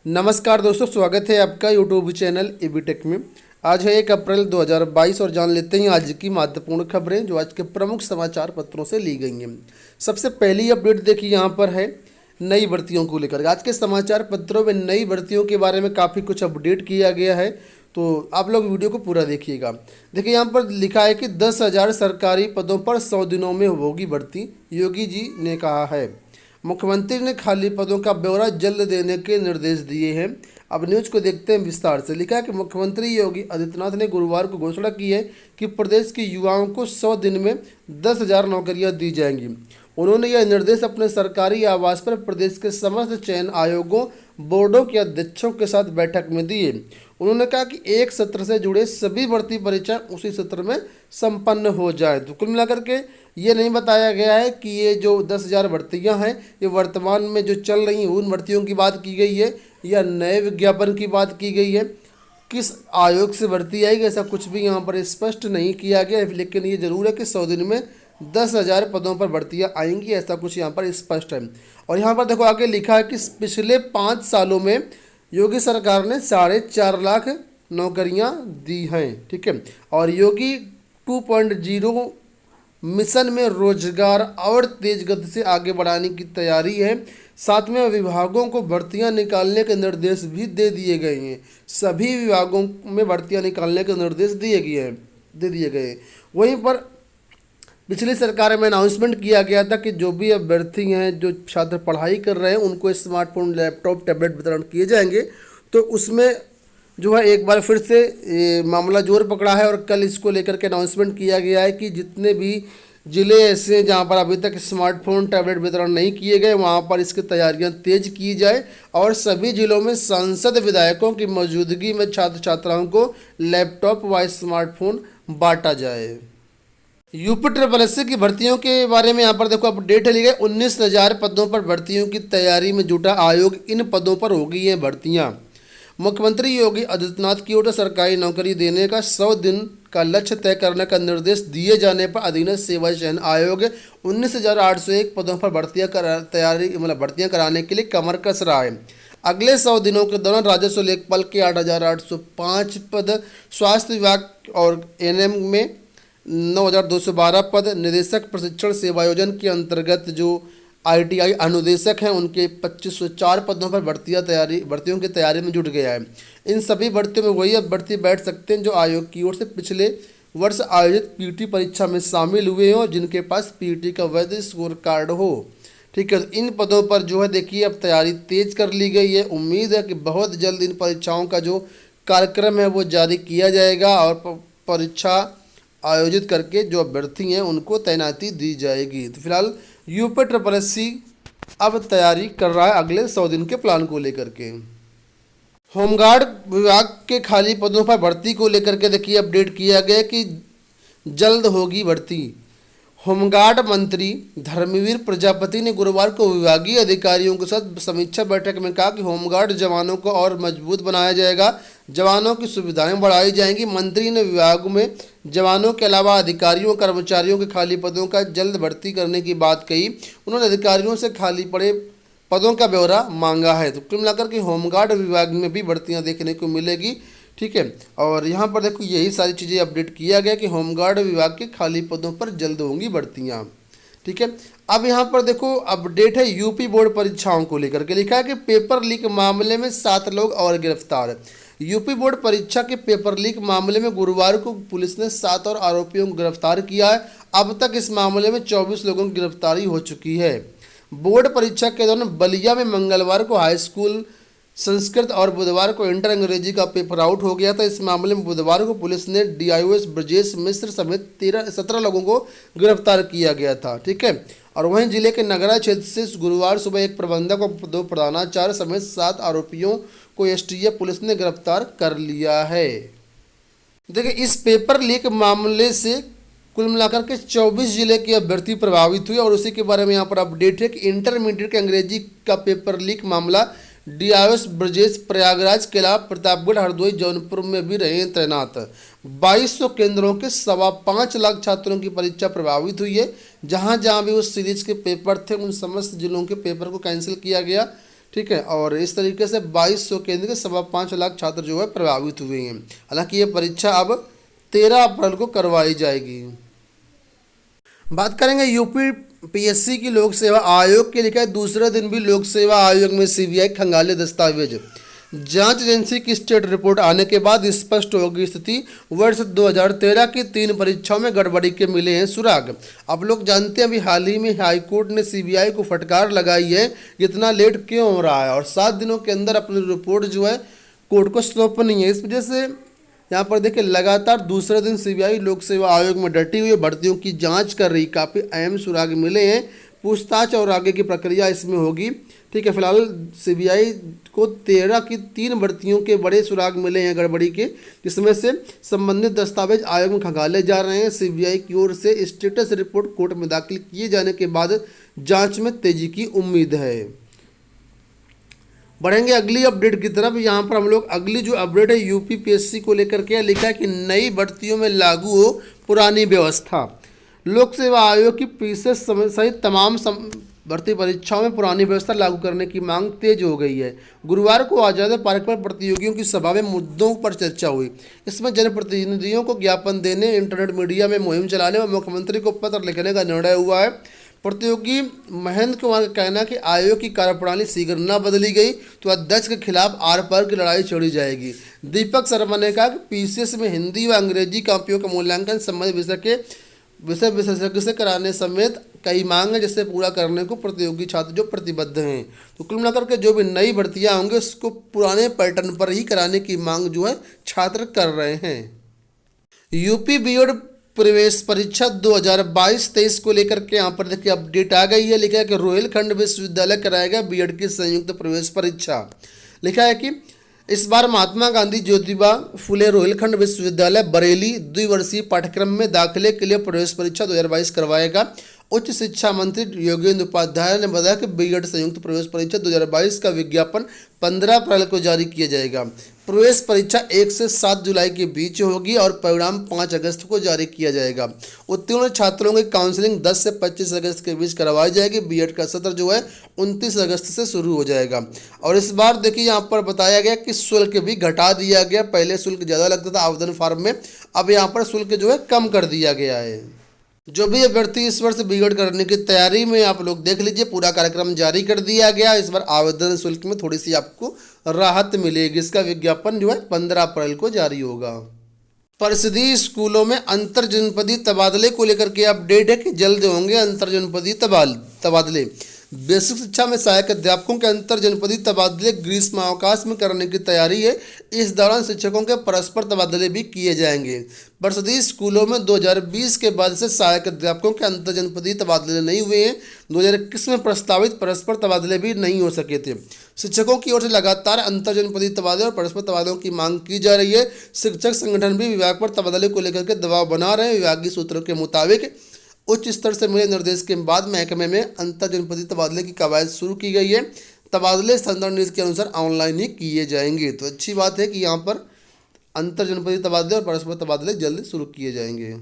नमस्कार दोस्तों, स्वागत है आपका यूट्यूब चैनल एबीटेक में। आज है 1 अप्रैल 2022 और जान लेते हैं आज की महत्वपूर्ण खबरें जो आज के प्रमुख समाचार पत्रों से ली गई हैं। सबसे पहली अपडेट देखिए, यहाँ पर है नई भर्तियों को लेकर। आज के समाचार पत्रों में नई भर्तियों के बारे में काफ़ी कुछ अपडेट किया गया है, तो आप लोग वीडियो को पूरा देखिएगा। देखिए, यहाँ पर लिखा है कि 10,000 सरकारी पदों पर 100 दिनों में होगी भर्ती, योगी जी ने कहा है। मुख्यमंत्री ने खाली पदों का ब्यौरा जल्द देने के निर्देश दिए हैं। अब न्यूज को देखते हैं विस्तार से। लिखा है कि मुख्यमंत्री योगी आदित्यनाथ ने गुरुवार को घोषणा की है कि प्रदेश के युवाओं को 100 दिन में 10,000 नौकरियां दी जाएंगी। उन्होंने यह निर्देश अपने सरकारी आवास पर प्रदेश के समस्त चयन आयोगों, बोर्डों के अध्यक्षों के साथ बैठक में दिए। उन्होंने कहा कि एक सत्र से जुड़े सभी भर्ती परीक्षा उसी सत्र में संपन्न हो जाए। तो कुल मिलाकर के ये नहीं बताया गया है कि ये जो 10,000 भर्तियां हैं ये वर्तमान में जो चल रही हैं उन भर्तियों की बात की गई है या नए विज्ञापन की बात की गई है, किस आयोग से भर्ती आएगी, ऐसा कुछ भी यहाँ पर स्पष्ट नहीं किया गया है। लेकिन ये जरूर है कि 100 दिन में 10,000 पदों पर भर्तियां आएंगी, ऐसा कुछ यहाँ पर स्पष्ट है। और यहाँ पर देखो आगे लिखा है कि पिछले 5 सालों में योगी सरकार ने 4.5 लाख नौकरियां दी हैं। ठीक है, और योगी 2.0 मिशन में रोजगार और तेज गति से आगे बढ़ाने की तैयारी है। साथ में विभागों को भर्तियां निकालने के निर्देश भी दे दिए गए हैं। सभी विभागों में भर्तियां निकालने के निर्देश दे दिए गए। वहीं पर पिछली सरकार में अनाउंसमेंट किया गया था कि जो भी अभ्यर्थी हैं, जो छात्र पढ़ाई कर रहे हैं, उनको स्मार्टफोन, लैपटॉप, टैबलेट वितरण किए जाएंगे। तो उसमें जो है एक बार फिर से ये मामला जोर पकड़ा है और कल इसको लेकर के अनाउंसमेंट किया गया है कि जितने भी ज़िले ऐसे हैं जहाँ पर अभी तक स्मार्टफोन, टैबलेट वितरण नहीं किए गए, वहाँ पर इसकी तैयारियाँ तेज की जाए और सभी जिलों में सांसद विधायकों की मौजूदगी में छात्र छात्राओं को लैपटॉप व स्मार्टफोन बांटा जाए। यूपी SSS की भर्तियों के बारे में यहाँ पर देखो अपडेट है। लिखा है 19,000 पदों पर भर्तियों की तैयारी में जुटा आयोग, इन पदों पर होगी ये भर्तियाँ। मुख्यमंत्री योगी आदित्यनाथ की ओर से सरकारी नौकरी देने का 100 दिन का लक्ष्य तय करने का निर्देश दिए जाने पर अधीनस्थ सेवा चयन आयोग 19,801 पदों पर भर्तियां कराने के लिए कमर कस रहा है। अगले 100 दिनों के दौरान राजस्व लेखपाल के 8,805 पद, स्वास्थ्य विभाग और एनएम में 9,212 पद, निदेशक प्रशिक्षण सेवायोजन के अंतर्गत जो ITI अनुदेशक हैं उनके 2,504 पदों पर भर्तियों की तैयारी में जुट गया है। इन सभी भर्तियों में वही अभ्यर्थी बैठ सकते हैं जो आयोग की ओर से पिछले वर्ष आयोजित पीटी परीक्षा में शामिल हुए हों, जिनके पास पीटी का वैध स्कोर कार्ड हो। ठीक है, तो इन पदों पर जो है देखिए अब तैयारी तेज कर ली गई है। उम्मीद है कि बहुत जल्द इन परीक्षाओं का जो कार्यक्रम है वो जारी किया जाएगा और परीक्षा आयोजित करके जो अभ्यर्थी हैं उनको तैनाती दी जाएगी। तो फिलहाल यूपी SSS अब तैयारी कर रहा है अगले 100 दिन के प्लान को लेकर के। होमगार्ड विभाग के खाली पदों पर भर्ती को लेकर के देखिए अपडेट किया गया कि जल्द होगी भर्ती। होमगार्ड मंत्री धर्मवीर प्रजापति ने गुरुवार को विभागीय अधिकारियों के साथ समीक्षा बैठक में कहा कि होमगार्ड जवानों को और मजबूत बनाया जाएगा, जवानों की सुविधाएं बढ़ाई जाएंगी। मंत्री ने विभाग में जवानों के अलावा अधिकारियों, कर्मचारियों के खाली पदों का जल्द भर्ती करने की बात कही। उन्होंने अधिकारियों से खाली पड़े पदों का ब्यौरा मांगा है। तो कुल मिलाकर के होमगार्ड विभाग में भी भर्तियां देखने को मिलेगी। ठीक है, और यहाँ पर देखो यही सारी चीज़ें अपडेट किया गया कि होमगार्ड विभाग के खाली पदों पर जल्द होंगी भर्तियाँ। ठीक है, अब यहाँ पर देखो अपडेट है यूपी बोर्ड परीक्षाओं को लेकर के। लिखा है कि पेपर लीक मामले में 7 लोग और गिरफ्तार। यूपी बोर्ड परीक्षा के पेपर लीक मामले में गुरुवार को पुलिस ने 7 और आरोपियों को गिरफ्तार किया है। अब तक इस मामले में 24 लोगों की गिरफ्तारी हो चुकी है। बोर्ड परीक्षा के दौरान बलिया में मंगलवार को हाई स्कूल संस्कृत और बुधवार को इंटर अंग्रेजी का पेपर आउट हो गया था। इस मामले में बुधवार को पुलिस ने DIOS ब्रजेश मिश्र समेत 17 लोगों को गिरफ्तार किया गया था। ठीक है, और वहीं जिले के नगरा क्षेत्र से गुरुवार सुबह एक प्रबंधक और 2 प्रधानाचार्य समेत 7 आरोपियों को STF पुलिस ने गिरफ्तार कर लिया है। देखिए, इस पेपर लीक मामले से कुल मिलाकर के 24 जिले के अभ्यर्थी प्रभावित हुए और उसी के बारे में यहाँ पर अपडेट है कि इंटरमीडिएट के अंग्रेजी का पेपर लीक मामला DIOS ब्रजेश प्रयागराज के अलावा प्रतापगढ़, हरदोई, जौनपुर में भी रहे तैनात। 2200 केंद्रों के 5.25 लाख छात्रों की परीक्षा प्रभावित हुई है। जहां जहां भी उस सीरीज के पेपर थे उन समस्त जिलों के पेपर को कैंसिल किया गया। ठीक है। और इस तरीके से 2200 केंद्र के 5.25 लाख छात्र जो है प्रभावित हुए हैं। हालांकि ये परीक्षा अब 13 अप्रैल को करवाई जाएगी। बात करेंगे यूपी पीएससी की लोक सेवा आयोग के। लिखा है दूसरे दिन भी लोक सेवा आयोग में सीबीआई खंगाले दस्तावेज। जांच एजेंसी की स्टेट रिपोर्ट आने के बाद स्पष्ट होगी स्थिति। वर्ष 2013 की 3 परीक्षाओं में गड़बड़ी के मिले हैं सुराग। आप लोग जानते हैं अभी हाल ही में हाईकोर्ट ने सीबीआई को फटकार लगाई है इतना लेट क्यों हो रहा है, और 7 दिनों के अंदर अपनी रिपोर्ट जो है कोर्ट को सौंपनी है। इस वजह से यहाँ पर देखिए लगातार दूसरे दिन सीबीआई लोक सेवा आयोग में डटी हुई भर्तियों की जांच कर रही। काफ़ी अहम सुराग मिले हैं, पूछताछ और आगे की प्रक्रिया इसमें होगी। ठीक है, फिलहाल सीबीआई को 13 की 3 भर्तियों के बड़े सुराग मिले हैं गड़बड़ी के, जिसमें से संबंधित दस्तावेज आयोग में खंगाले जा रहे हैं। सीबीआई की ओर से स्टेटस रिपोर्ट कोर्ट में दाखिल किए जाने के बाद जांच में तेजी की उम्मीद है। बढ़ेंगे अगली अपडेट की तरफ। यहाँ पर हम लोग अगली जो अपडेट है यूपी पीएससी को लेकर के लिखा है कि नई भर्तियों में लागू हो पुरानी व्यवस्था। लोक सेवा आयोग की पीसीएस सहित तमाम भर्ती परीक्षाओं में पुरानी व्यवस्था लागू करने की मांग तेज हो गई है। गुरुवार को आजाद पार्क पर प्रतियोगियों की सभा में मुद्दों पर चर्चा हुई। इसमें जनप्रतिनिधियों को ज्ञापन देने, इंटरनेट मीडिया में मुहिम चलाने और मुख्यमंत्री को पत्र लिखने का निर्णय हुआ है। प्रतियोगी महेंद्र कुमार का कहना है कि आयोग की कार्यप्रणाली शीघ्र न बदली गई तो अध्यक्ष के खिलाफ आर पार की लड़ाई छेड़ी जाएगी। दीपक शर्मा ने कहा कि पीसीएस में हिंदी व अंग्रेजी कापियों का मूल्यांकन संबंधित विषय विशेषज्ञ से कराने समेत कई मांग है जिससे पूरा करने को प्रतियोगी छात्र जो प्रतिबद्ध हैं। तो कुल मिलाकर के जो भी नई भर्तियां होंगी उसको पुराने पैटर्न पर ही कराने की मांग जो है छात्र कर रहे हैं। यूपी बीएड प्रवेश परीक्षा 2022-23 को लेकर के यहाँ पर देखिए अपडेट आ गई है। लिखा है कि रोहिलखंड विश्वविद्यालय कराएगा बीएड की संयुक्त प्रवेश परीक्षा। लिखा है कि इस बार महात्मा गांधी ज्योतिबा फुले रोहिलखंड विश्वविद्यालय बरेली द्विवर्षीय पाठ्यक्रम में दाखिले के लिए प्रवेश परीक्षा 2022 करवाएगा। उच्च शिक्षा मंत्री योगेंद्र उपाध्याय ने बताया कि बीएड संयुक्त प्रवेश परीक्षा 2022 का विज्ञापन 15 अप्रैल को जारी किया जाएगा। प्रवेश परीक्षा 1 से 7 जुलाई के बीच होगी और परिणाम 5 अगस्त को जारी किया जाएगा। उत्तीर्ण छात्रों की काउंसलिंग 10 से 25 अगस्त के बीच करवाई जाएगी। बीएड का सत्र जो है 29 अगस्त से शुरू हो जाएगा। और इस बार देखिए यहाँ पर बताया गया कि शुल्क भी घटा दिया गया। पहले शुल्क ज़्यादा लगता था आवेदन फॉर्म में, अब यहाँ पर शुल्क जो है कम कर दिया गया है। जो भी अभ्यर्थी इस वर्ष बीएड करने की तैयारी में आप लोग देख लीजिए, पूरा कार्यक्रम जारी कर दिया गया। इस बार आवेदन शुल्क में थोड़ी सी आपको राहत मिलेगी। इसका विज्ञापन जो है 15 अप्रैल को जारी होगा। परिषदीय स्कूलों में अंतर जनपदीय तबादले को लेकर के अपडेट है कि जल्द होंगे अंतर जनपदीय तबादले। बेसिक शिक्षा में सहायक अध्यापकों के अंतर जनपदीय तबादले ग्रीष्मावकाश में करने की तैयारी है। इस दौरान शिक्षकों के परस्पर तबादले भी किए जाएंगे। परिषदीय स्कूलों में 2020 के बाद से सहायक अध्यापकों के अंतर जनपदीय तबादले नहीं हुए हैं। 2021 में प्रस्तावित परस्पर तबादले भी नहीं हो सके थे। शिक्षकों की ओर से लगातार अंतर जनपदीय तबादले और परस्पर तबादलों की मांग की जा रही है। शिक्षक संगठन भी विभाग पर तबादले को लेकर के दबाव बना रहे हैं। विभागीय सूत्रों के मुताबिक उच्च स्तर से मिले निर्देश के बाद महकमे में अंतर जनपदीय तबादले की कवायद शुरू की गई है। तबादले संदर्भ नीति के अनुसार ऑनलाइन ही किए जाएंगे। तो अच्छी बात है कि यहाँ पर अंतर जनपदीय तबादले और परस्पर तबादले जल्द शुरू किए जाएंगे।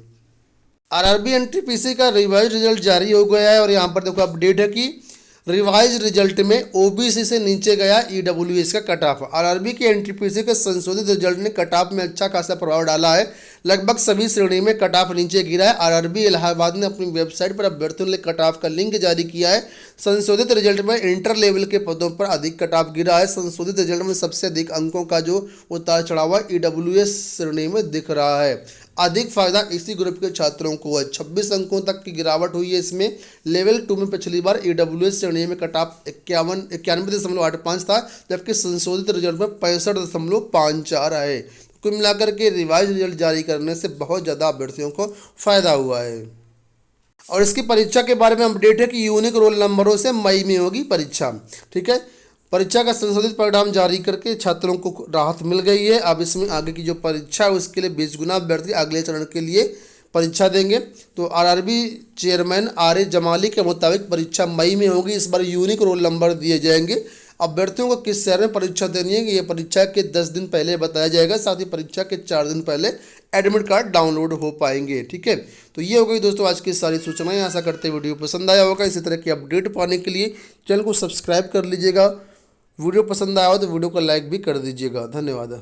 आरआरबी एनटीपीसी का रिवाइज रिजल्ट जारी हो गया है और यहाँ पर देखो अपडेट है कि रिवाइज रिजल्ट में ओबीसी से नीचे गया ईडब्ल्यूएस का कट ऑफ। आरआरबी के एनटीपीसी के संशोधित रिजल्ट ने कट ऑफ में अच्छा खासा प्रभाव डाला है। लगभग सभी श्रेणी में कट ऑफ नीचे गिरा है। आरआरबी इलाहाबाद ने अपनी वेबसाइट पर अभ्यर्थियों के लिए कट ऑफ का लिंक जारी किया है। संशोधित रिजल्ट में इंटर लेवल के पदों पर अधिक कट ऑफ गिरा है। संशोधित रिजल्ट में सबसे अधिक अंकों का जो उतार चढ़ाव ईडब्ल्यूएस श्रेणी में दिख रहा है। अधिक फायदा इसी ग्रुप के छात्रों को है। 26 अंकों तक की गिरावट हुई है इसमें। लेवल 2 में पिछली बार ईडब्ल्यूएस श्रेणी में कट ऑफ 91.85 था, जबकि संशोधित रिजल्ट में 65.54 है। कुल मिलाकर के रिवाइज रिजल्ट जारी करने से बहुत ज़्यादा अभ्यर्थियों को फायदा हुआ है। और इसकी परीक्षा के बारे में अपडेट है कि यूनिक रोल नंबरों से मई में होगी परीक्षा। ठीक है, परीक्षा का संशोधित परिणाम जारी करके छात्रों को राहत मिल गई है। अब इसमें आगे की जो परीक्षा है उसके लिए 20 गुना अभ्यर्थी अगले चरण के लिए परीक्षा देंगे। तो RRB chairman R A Jamali के मुताबिक परीक्षा मई में होगी। इस बार यूनिक रोल नंबर दिए जाएंगे। अभ्यर्थियों को किस शहर में परीक्षा देनी है ये परीक्षा के 10 दिन पहले बताया जाएगा। साथ ही परीक्षा के 4 दिन पहले एडमिट कार्ड डाउनलोड हो पाएंगे। ठीक है, तो ये हो गई दोस्तों आज की सारी सूचनाएं। आशा करते वीडियो पसंद आया होगा। इसी तरह की अपडेट पाने के लिए चैनल को सब्सक्राइब कर लीजिएगा वीडियो पसंद आया हो तो वीडियो को लाइक भी कर दीजिएगा। धन्यवाद।